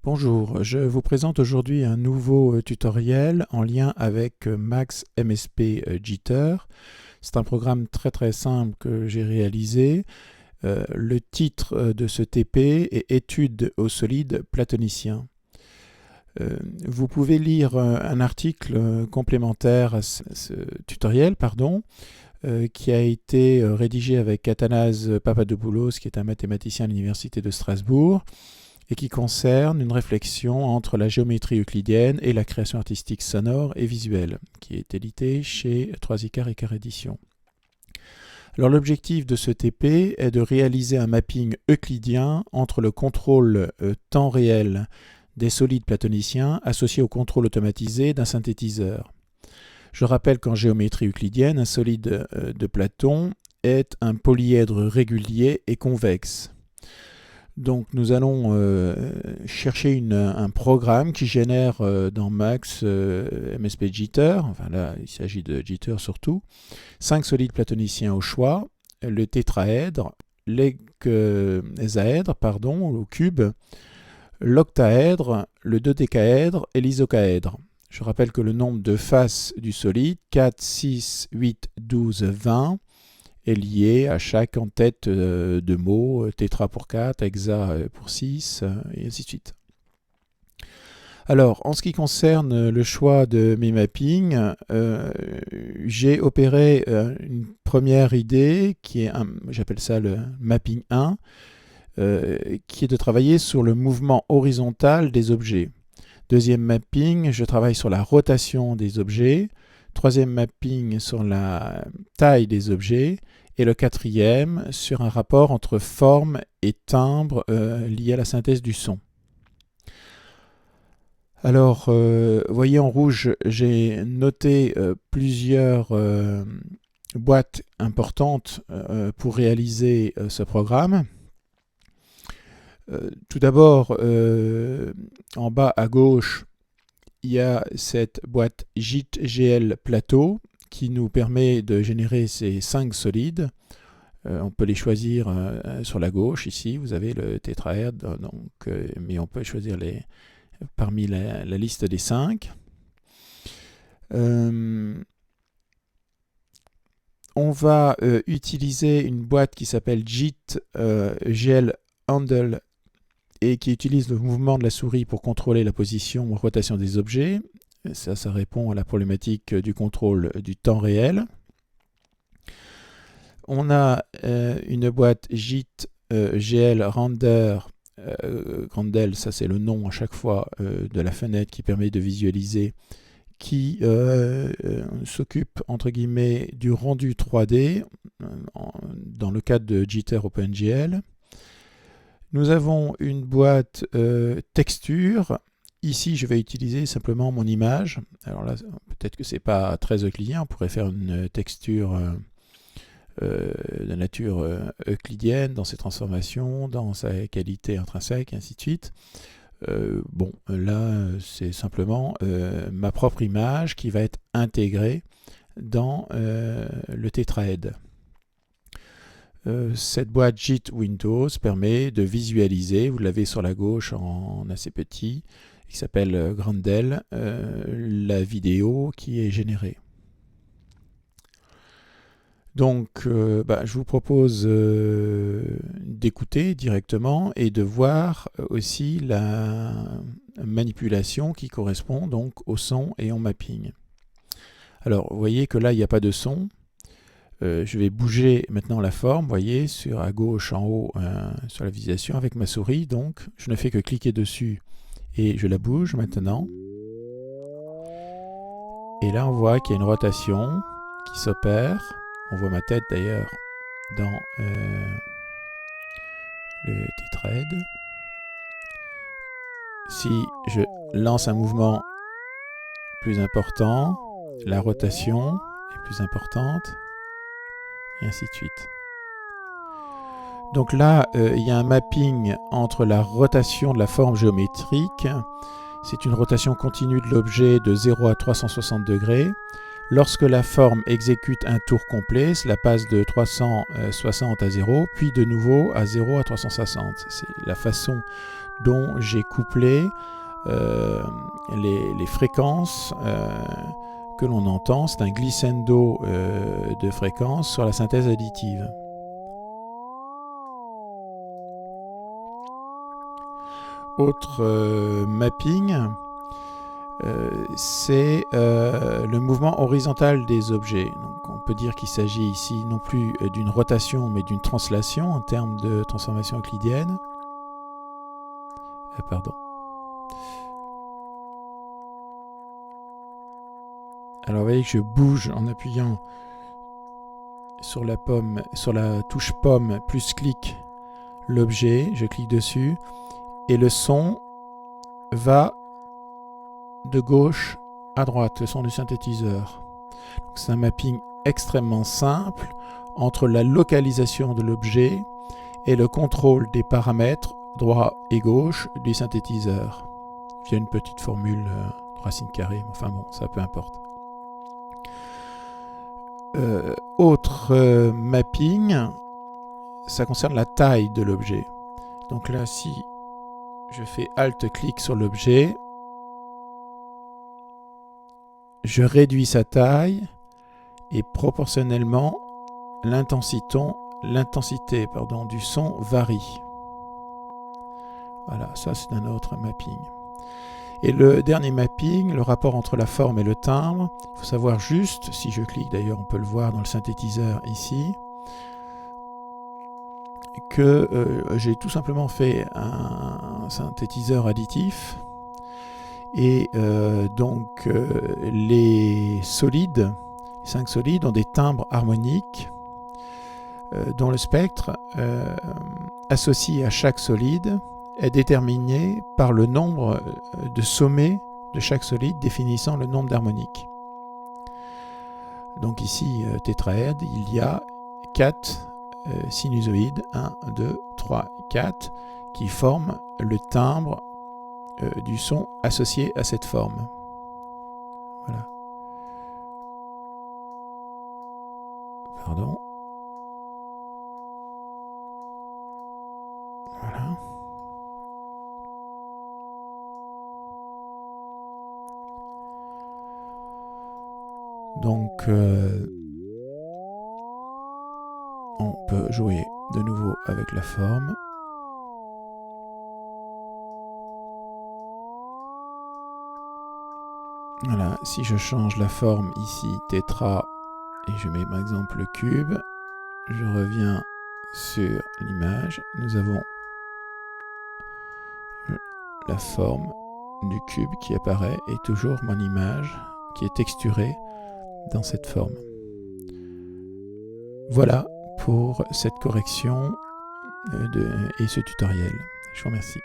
Bonjour, je vous présente aujourd'hui un nouveau tutoriel en lien avec Max MSP Jitter. C'est un programme très simple que j'ai réalisé. Le titre de ce TP est Études au solide platonicien. Vous pouvez lire un article complémentaire à ce tutoriel, qui a été rédigé avec Athanase Papadopoulos, qui est un mathématicien à l'Université de Strasbourg, et qui concerne une réflexion entre la géométrie euclidienne et la création artistique sonore et visuelle, qui est édité chez 3 et quart édition. Alors l'objectif de ce TP est de réaliser un mapping euclidien entre le contrôle temps réel des solides platoniciens associé au contrôle automatisé d'un synthétiseur. Je rappelle qu'en géométrie euclidienne, un solide de Platon est un polyèdre régulier et convexe. Donc nous allons chercher un programme qui génère dans Max MSP Jitter, enfin là il s'agit de Jitter surtout, 5 solides platoniciens au choix, le tétraèdre, l'hexaèdre, au cube, l'octaèdre, le dodécaèdre et l'isocaèdre. Je rappelle que le nombre de faces du solide, 4, 6, 8, 12, 20, est lié à chaque en-tête de mots, tétra pour 4, hexa pour 6, et ainsi de suite. Alors, en ce qui concerne le choix de mes mappings, j'ai opéré une première idée, qui est, j'appelle ça le mapping 1, qui est de travailler sur le mouvement horizontal des objets. Deuxième mapping, je travaille sur la rotation des objets. Troisième mapping sur la taille des objets. Et le quatrième sur un rapport entre forme et timbre lié à la synthèse du son. Alors, voyez en rouge, j'ai noté plusieurs boîtes importantes pour réaliser ce programme. Tout d'abord, en bas à gauche, il y a cette boîte JIT-GL Plateau qui nous permet de générer ces 5 solides. On peut les choisir sur la gauche, ici, vous avez le tétraèdre, mais on peut choisir parmi la liste des 5. On va utiliser une boîte qui s'appelle JIT-GL Handle et qui utilise le mouvement de la souris pour contrôler la position ou rotation des objets. Ça répond à la problématique du contrôle du temps réel. On a une boîte JIT GL Render, Grandel, ça c'est le nom à chaque fois de la fenêtre qui permet de visualiser, qui s'occupe entre guillemets du rendu 3D dans le cadre de Jitter OpenGL. Nous avons une boîte texture. Ici, je vais utiliser simplement mon image. Alors là, peut-être que ce n'est pas très euclidien. On pourrait faire une texture de nature euclidienne dans ses transformations, dans sa qualité intrinsèque, et ainsi de suite. Bon, là, c'est simplement ma propre image qui va être intégrée dans le tétraèdre. Cette boîte JIT Windows permet de visualiser, vous l'avez sur la gauche en assez petit, qui s'appelle Grandel, la vidéo qui est générée. Donc, je vous propose d'écouter directement et de voir aussi la manipulation qui correspond donc au son et au mapping. Alors, vous voyez que là, il n'y a pas de son. Je vais bouger maintenant la forme, vous voyez, à gauche, en haut, sur la visualisation avec ma souris. Donc, je ne fais que cliquer dessus et je la bouge maintenant. Et là, on voit qu'il y a une rotation qui s'opère. On voit ma tête d'ailleurs dans le tétraèdre. Si je lance un mouvement plus important, la rotation est plus importante. Et ainsi de suite. Donc là, il y a un mapping entre la rotation de la forme géométrique. C'est une rotation continue de l'objet de 0 à 360 degrés. Lorsque la forme exécute un tour complet, cela passe de 360 à 0, puis de nouveau à 0 à 360. C'est la façon dont j'ai couplé les fréquences que l'on entend. C'est un glissando de fréquences sur la synthèse additive. Autre mapping, c'est le mouvement horizontal des objets. Donc on peut dire qu'il s'agit ici non plus d'une rotation mais d'une translation en termes de transformation euclidienne. Pardon. Alors vous voyez que je bouge en appuyant sur la touche pomme plus clic l'objet, je clique dessus et le son va de gauche à droite, le son du synthétiseur. C'est un mapping extrêmement simple entre la localisation de l'objet et le contrôle des paramètres droit et gauche du synthétiseur via une petite formule racine carrée, enfin bon, ça peu importe. Autre mapping, ça concerne la taille de l'objet. Donc là, si je fais Alt-clic sur l'objet, je réduis sa taille et proportionnellement, l'intensité du son varie. Voilà, ça c'est un autre mapping. Et le dernier mapping, le rapport entre la forme et le timbre, il faut savoir juste, si je clique d'ailleurs, on peut le voir dans le synthétiseur ici, que j'ai tout simplement fait un synthétiseur additif et donc les solides, les 5 solides ont des timbres harmoniques dont le spectre associé à chaque solide est déterminé par le nombre de sommets de chaque solide définissant le nombre d'harmoniques. Donc ici, tétraèdre, il y a 4 sinusoïdes, 1, 2, 3, 4, qui forment le timbre du son associé à cette forme. Voilà. Pardon. Voilà. Donc, on peut jouer de nouveau avec la forme. Voilà, si je change la forme ici, tétra, et je mets par exemple le cube, je reviens sur l'image, nous avons la forme du cube qui apparaît et toujours mon image qui est texturée dans cette forme. Voilà pour cette correction et ce tutoriel. Je vous remercie.